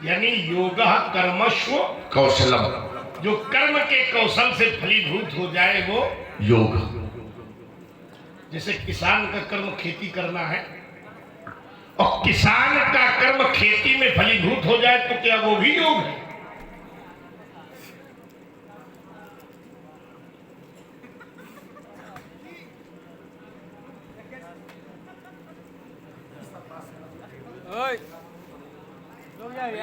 यानी योगः कर्मस्व कौशलम, जो कर्म के कौशल से फलीभूत हो जाए वो योग। जैसे किसान का कर्म खेती करना है और किसान का कर्म खेती में फलीभूत हो जाए तो क्या वो भी योग है?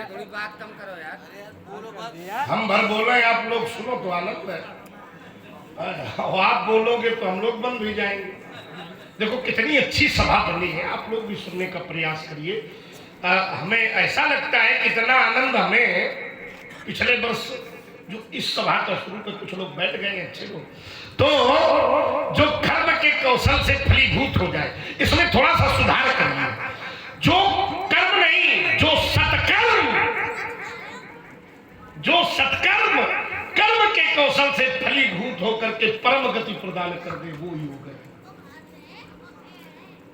थोड़ी बात कम करो यार। हम भर बोल रहे हैं, आप लोग सुनो तो आनंद है, और आप बोलोगे तो हम लोग बंद हो जाएंगे। देखो कितनी अच्छी सभा बनी है, आप लोग भी सुनने का प्रयास करिए। हमें ऐसा लगता है कितना आनंद हमें पिछले वर्ष जो इस सभा का शुरू पे कुछ लोग बैठ गए अच्छे लोग, तो जो कर्म के कौशल से फलीभूत हो जाए इसमें थोड़ा सा सुधार करिए। जो कर्म नहीं, जो सत्कर्म कर्म के कौशल से फलीभूत होकर के परम गति प्रदान कर दे वो योग है।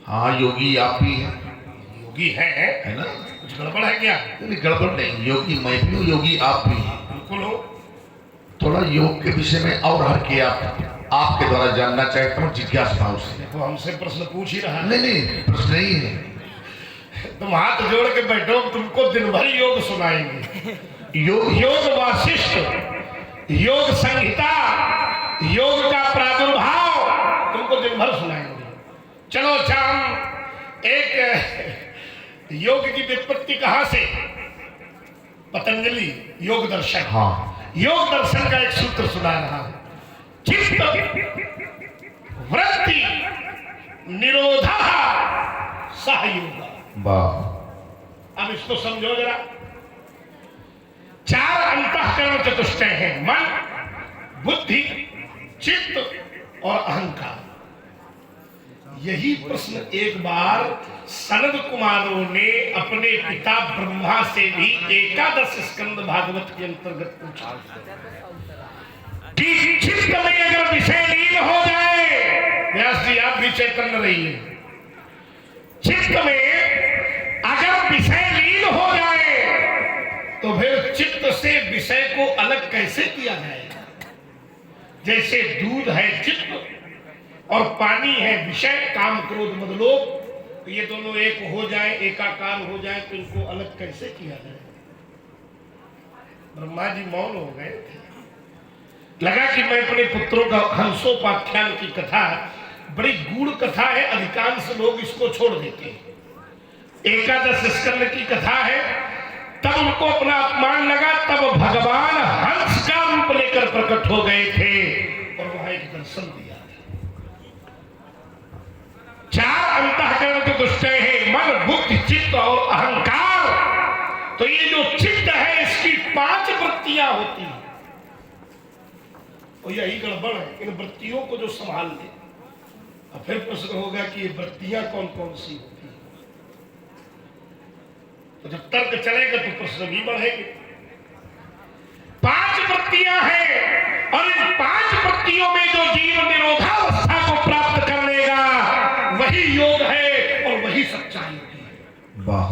हाँ योगी आप भी हैं, योगी है ना? कुछ गड़बड़ है क्या? नहीं गड़बड़ नहीं, योगी मैं भी हूँ, योगी आप भी हैं। बिल्कुल हो। थोड़ा योग के विषय में और हर के आपके द्वारा जानना चाहता हूँ जिज्ञासा भाव से। देखो हमसे प्रश्न पूछ ही रहा है। नहीं प्रश्न नहीं है, तुम हाथ जोड़ के बैठो, तुमको दिन भर योग सुनाएंगे। योग वासिष्ठ, योग संहिता, योग का प्रादुर्भाव तुमको दिन भर सुनाएंगे। चलो अच्छा, हम एक योग की व्युत्पत्ति कहां से? पतंजलि योग दर्शन। हाँ योग दर्शन का एक सूत्र सुना रहा हूं, चित्त वृत्ति निरोधा सह योग। वाह, अब इसको समझो जरा। चार अंतःकरण चतुष्टय हैं, मन, बुद्धि, चित्त और अहंकार। यही प्रश्न एक बार सनद कुमारों ने अपने पिता ब्रह्मा से भी 11 स्कंद भागवत के अंतर्गत पूछा कि चित्त में अगर विषय लीन हो जाए, व्यास जी आप भी चैतन्य रहिए, चित्त में अगर विषय लीन हो जाए तो फिर चित्त से विषय को अलग कैसे किया जाएगा? जैसे दूध है चित्त और पानी है विषय, काम क्रोध मद लोभ, तो ये दोनों एक हो जाए, एकाकार हो जाए तो इनको अलग कैसे किया जाए? ब्रह्मा जी मौन हो गए थे। लगा कि मैं अपने पुत्रों का हंसोपाख्यान की कथा बड़ी गूढ़ कथा है, अधिकांश लोग इसको छोड़ देते हैं। 11 स्कंद की कथा है, तब उनको अपना अपमान लगा, तब भगवान हंस का रूप लेकर प्रकट हो गए थे और वहां एक दर्शन दिया। चार अंतःकरण के दुष्टय है, मन, बुद्धि, चित्त और अहंकार। तो ये जो चित्त है इसकी 5 वृत्तियां होती हैं, और यही गड़बड़ है। इन वृत्तियों को जो संभाल ले, और फिर प्रश्न होगा कि ये वृत्तियां कौन कौन सी होती हैं। तो जब तर्क चलेगा तो प्रश्न भी बढ़ेंगे। 5 वृत्तियां हैं और इन 5 वृत्तियों में जो जीव निरोधावस्था को प्राप्त कर लेगा वही योग है और वही सच्चाई है। वाह,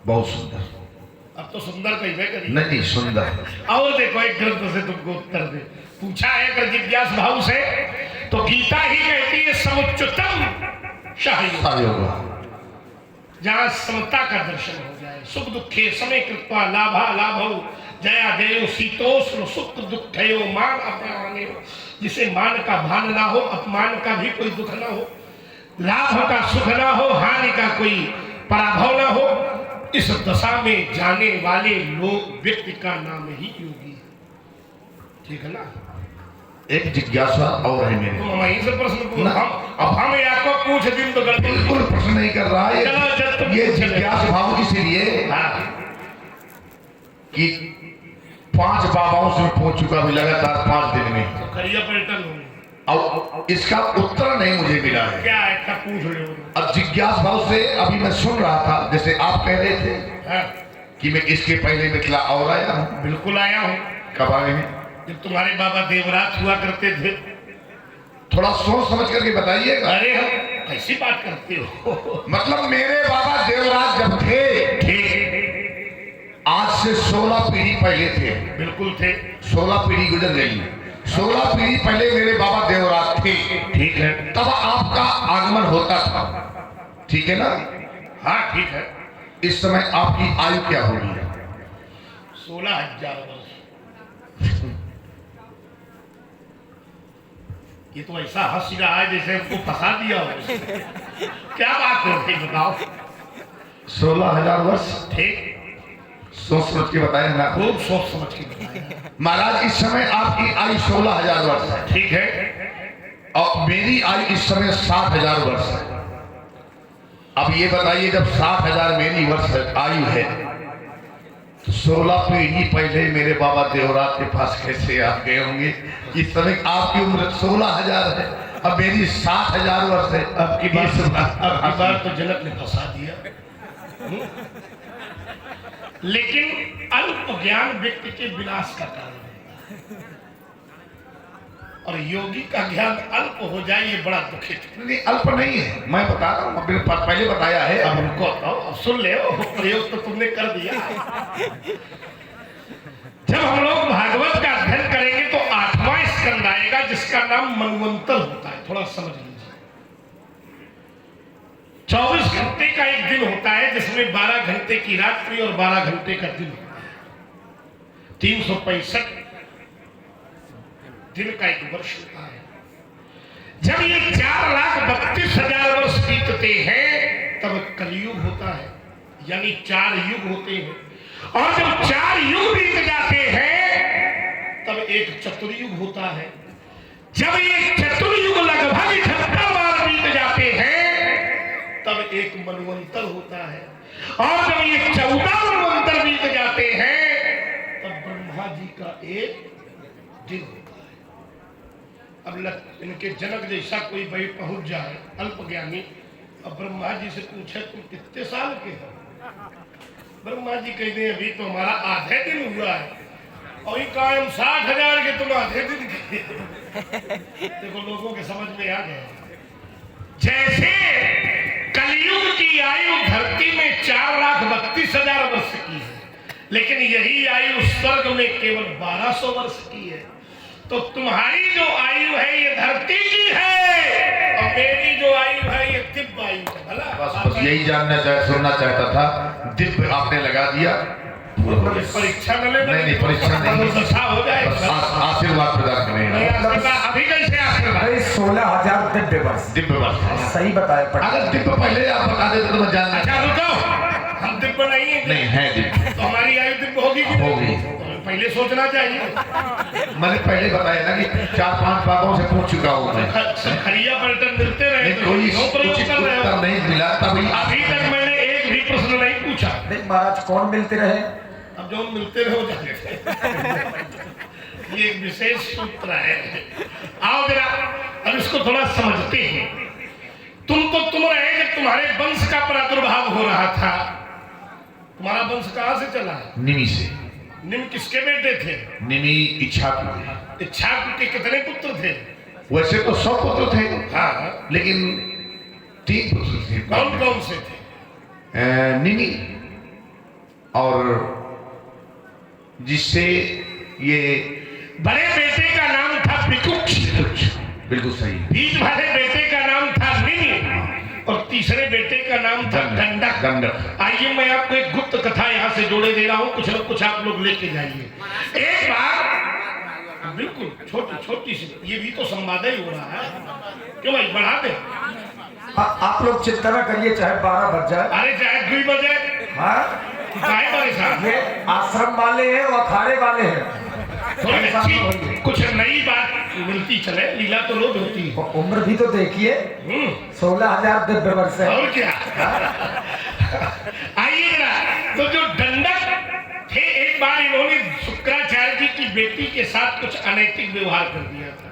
बहुत सुंदर। अब तो सुंदर कहीं करिए। नहीं सुंदर। और देखो एक ग्रंथ से तुमको उत्तर दे पूछा है अगर जिज्ञास भाव से, तो गीता ही कहती है समुच्चतम सहयोग, जहां समता का दर्शन हो जाए। सुख दुखे समय कृत्वा लाभा लाभो जया जयो शीतोष्ण सुख दुखयो मान अपमाने। जिसे मान का भान ना हो, अपमान का भी कोई दुख ना हो, लाभ का सुख ना हो, हानि का कोई पराभव ना हो, इस दशा में जाने वाले लोग व्यक्ति का नाम ही योगी है। ठीक है ना? एक जिज्ञासा और है मेरे। तुम वहीं से प्रश्न पूछ, हम आपको पूछ दिन तो गलती बिल्कुल प्रश्न नहीं कर रहा है, ये जिज्ञासा भाव इसीलिए कि 5 बाबाओं से पहुंच चुका भी लगातार 5 दिन में, तो करिया पर्यटन होंगे। और इसका उत्तर नहीं मुझे मिला है। क्या है? क्या पूछ रहे हो? अब जिज्ञासा भाव से अभी मैं सुन रहा था, जैसे आप कह रहे थे कि मैं इसके पहले मिथिला और आया हूँ। बिल्कुल आया हूँ। कब आए हैं? जब तुम्हारे बाबा देवराज हुआ करते थे। थोड़ा सोच समझ करके बताइएगा। अरे हम कैसी बात करते हो? मतलब मेरे बाबा देवराज जब थे, आज से 16 पीढ़ी पहले थे, बिल्कुल थे। 16 पीढ़ी गुजर गई। 16 पीढ़ी पहले मेरे बाबा देवराज थे, ठीक है। तब आपका आगमन होता था, ठीक है ना? हाँ ठीक है। इस समय आपकी आयु क्या होगी? 16,000 वर्ष। ये तो ऐसा हंस रहा है जैसे उसको फंसा दिया हो। क्या बात है ठीक बताओ। 16,000 वर्ष ठीक, सोच समझ के बताए ना। खूब सोच समझ के बताया। महाराज इस समय आपकी आयु 16,000 वर्ष है, ठीक है। और मेरी आयु इस समय 60,000 वर्ष है। अब ये बताइए, जब 60,000 मेरी वर्ष आयु है, तो 16 पीढ़ी पहले मेरे बाबा देवराज के पास कैसे आप गए होंगे? इस समय आपकी उम्र 16,000 है, अब मेरी 60,000 वर्ष है। अब की बार तो जनक ने फंसा दिया। लेकिन अल्प ज्ञान व्यक्ति के विनाश का कारण है, और योगी का ज्ञान अल्प हो जाए ये बड़ा दुखित। नहीं, अल्प नहीं है, मैं बता रहा हूँ, पहले बताया है। अब उनको अब सुन ले, प्रयोग तो तुमने कर दिया। जब हम लोग भागवत का अध्ययन करेंगे तो 8वां स्कंद आएगा जिसका नाम मनवंतर होता है। थोड़ा समझ लीजिए। 24 घंटे का एक दिन होता है जिसमें 12 घंटे की रात्रि और 12 घंटे का दिन होता है। 365 दिन का एक वर्ष होता है। जब ये 4,32,000 वर्ष बीतते हैं तब कलयुग होता है, यानी 4 युग होते हैं। और जब 4 युग बीत जाते हैं तब एक चतुर्युग होता है। जब ये चतुर्युग लगभग 78 बार बीत जाते हैं तब एक मनवंतर होता है। और जब ये 14 मनवंतर बीत जाते हैं तब ब्रह्मा जी का एक दिन होता है। अब इनके जनक जैसा कोई भाई पहुंच जाए अल्प ज्ञानी, अब ब्रह्मा जी से पूछे तुम कितने साल के हो? ब्रह्मा जी कहते हैं अभी तो हमारा आधे दिन हुआ है। और ये कायम 60,000 के तुम आधे दिन के। देखो लोगों के समझ में आ गया। जैसे कलयुग की आयु धरती में 4,32,000 वर्ष की है, लेकिन यही आयु स्वर्ग में केवल 1,200 वर्ष की है। तो तुम्हारी जो आयु है ये धरती की है, और मेरी जो आयु है ये दिव्य आयु है। भला बस यही सुनना चाहता था। दिव्य आपने लगा दिया। परीक्षा न ले। नहीं, परीक्षा नहीं, हो जाए। आशीर्वाद प्रदान करें। अभी कैसे आशीर्वाद? 16,000 दिव्य वर्ष। दिव्य वर्ष सही बताया। अगर दिव्य पहले आप बता देते तो मैं जानना। अच्छा रुको, हम दिव्य नहीं है। नहीं है दिव्य, तो हमारी आयु दिव्य होगी कि नहीं? होगी। पहले सोचना चाहिए। मैंने पहले बताया ना कि 4-5 बातों से पूछ चुका हूँ मैं। खरिया पलटन मिलते रहे तो कोई क्यों प्रयोग उचित कर रहे हो? उत्तर नहीं मिला तभी। अभी तक मैंने एक भी प्रश्न नहीं पूछा। नहीं महाराज, कौन मिलते रहे? अब जो मिलते रहे हो जाए। ये एक विशेष सूत्र है। आओ जरा अब इसको थोड़ा समझते हैं। तुम रहे जब तुम्हारे वंश का प्रादुर्भाव हो रहा था। तुम्हारा वंश कहाँ से चला है? निमि से। निम किसके बेटे थे? निमि इच्छाकु। इच्छाकु के कितने पुत्र थे? वैसे तो 100 पुत्र थे, हाँ, लेकिन 3 पुत्र थे। कौन कौन से थे? निमि और जिससे ये बड़े बेटे का नाम था पिकुक्ष। बिल्कुल सही। बीच वाले बेटे का नाम था निमि, और तीसरे बेटे का नाम था दंडक। आइए मैं आपको एक गुप्त कथा यहाँ से जोड़े दे रहा हूँ, कुछ न कुछ आप लोग लेके जाइए। एक बार बिल्कुल छोटी सी, ये भी तो संवाद ही हो रहा है। क्यों भाई बढ़ा दे? आप लोग चिंता न करिए, चाहे 12 बज जाए। अरे चाहे 2 बजे। हाँ, ये आश्रम वाले हैं और अखाड़े वाले हैं। कुछ नई बात मिलती चले, लीला तो रोज होती है। उम्र भी तो देखिए, 16,000 दिव्य वर्ष है। और क्या? आइए जरा, तो जो दंडक थे, एक बार इन्होंने शुक्राचार्य जी की बेटी के साथ कुछ अनैतिक व्यवहार कर दिया था।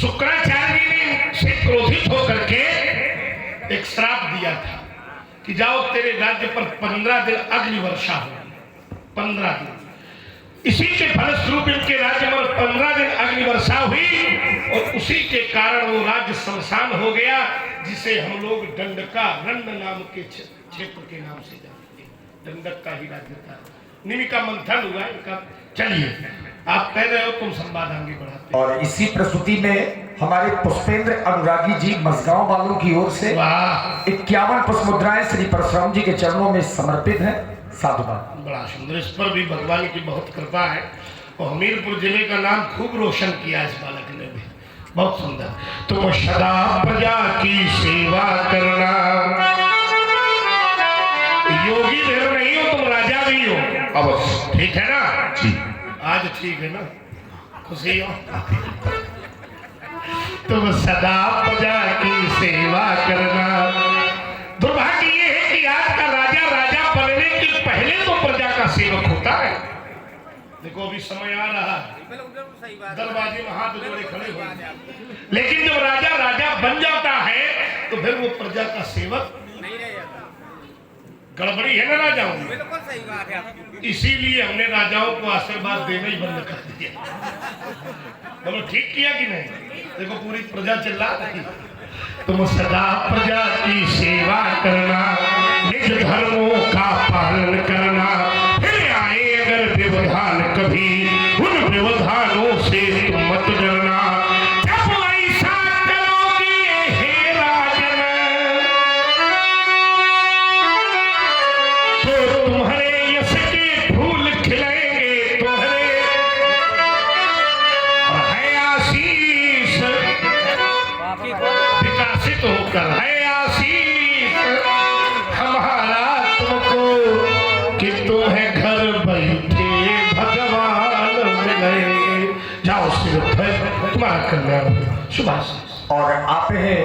शुक्राचार्य जी ने से क्रोधित होकर के एक श्राप दिया था कि जाओ तेरे राज्य पर 15 दिन अग्नि वर्षा हो। 15 दिन। इसी के फलस्वरूप इनके राज्य में 15 दिन अग्नि वर्षा हुई, और उसी के कारण वो राज्य शमशान हो गया, जिसे हम लोग दंडका रण्य नाम के क्षेत्र के नाम से जानते हैं। दंडक का ही राज्य था। निमि का मंथन हुआ इनका। चलिए आप कह रहे हो, तुम संवाद आगे बढ़ाते। और इसी प्रस्तुति में हमारे पुष्पेंद्र अनुरागी जी मसगांव वालों की ओर से वाह 51 पुष्प मुद्राएं श्री परशुराम जी के चरणों में समर्पित है। साधुवाद। बड़ा सुंदर, इस पर भी भगवान की बहुत कृपा है और हमीरपुर जिले का नाम खूब रोशन किया इस बालक ने भी, बहुत सुंदर। तुम सदा प्रजा की सेवा करना, योगी देव नहीं हो तुम, राजा भी हो। अवश्य। ठीक है ना जी। आज ठीक है ना, खुशी हो। तुम सदा प्रजा की सेवा करना। दुर्भाग्य ये है कि आज का राजा राजा बनने के पहले तो प्रजा का सेवक होता है। देखो अभी समय आ रहा है, बिल्कुल सही बात है। दरवाजे में हाथ जोड़े खड़े हो, लेकिन जब राजा राजा बन जाता है तो फिर वो प्रजा का सेवक नहीं रह जाता। गड़बड़ी है ना राजाओं में। बिल्कुल सही बात है आपकी। इसीलिए हमने राजाओं को आशीर्वाद देना ही बंद कर दिया। बोलो ठीक किया कि नहीं? देखो पूरी प्रजा चिल्ला रही। तुम सदा प्रजा की सेवा करना, निज धर्मों का पालन करना, फिर आए अगर व्यवधान कभी, उन व्यवधानों से तुम मत डरना। जब ऐसा करोगे हे राजन, तो तुम्हारे यश के फूल खिलेंगे तुम्हारे, है आशीष विकासित होकर, है आशीष हमारा तुमको कि तुम्हें घर बैठे भगवान मिलेंगे। जाओ सिर्फ तुम्हारा कल्याण शुभाशीष। और आप हैं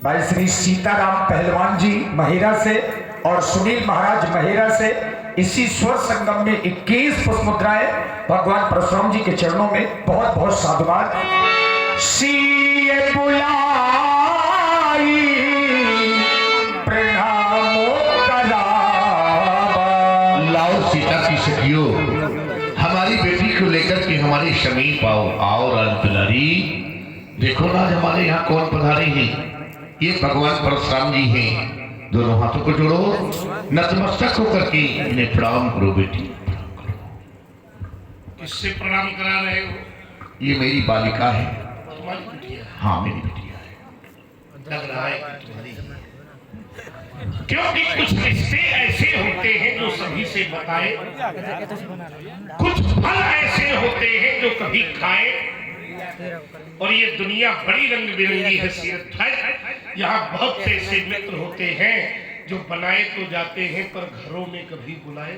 भाई श्री सीताराम पहलवान जी महेरा से और सुनील महाराज महेरा से। इसी स्वर संगम में 21 पुष्प मुद्राएं भगवान परशुराम जी के चरणों में। बहुत बहुत साधुवाद। सीए बुलाई प्रणामो करावा। लाओ सीता की सखियों, हमारी बेटी को लेकर के हमारे समीप आओ। आओ राजदुलारी, देखो ना आज हमारे यहाँ कौन पधारे हैं। ये भगवान परशुराम जी हैं। दोनों हाथों को जोड़ो, नतमस्तक होकर के इन्हें प्रणाम करो बेटी। किससे प्रणाम करा रहे हो? ये मेरी बालिका है। तुम्हारी बिटिया है? हाँ मेरी बिटिया है। लग रहा है कि तुम्हारी है। क्योंकि कुछ रिश्ते ऐसे होते हैं जो सभी से बताए, कुछ फल ऐसे होते हैं जो कभी खाए। और ये दुनिया बड़ी रंग बिरंगी हैसियत है। यहाँ बहुत से ऐसे मित्र होते हैं जो बनाए तो जाते हैं पर घरों में कभी बुलाए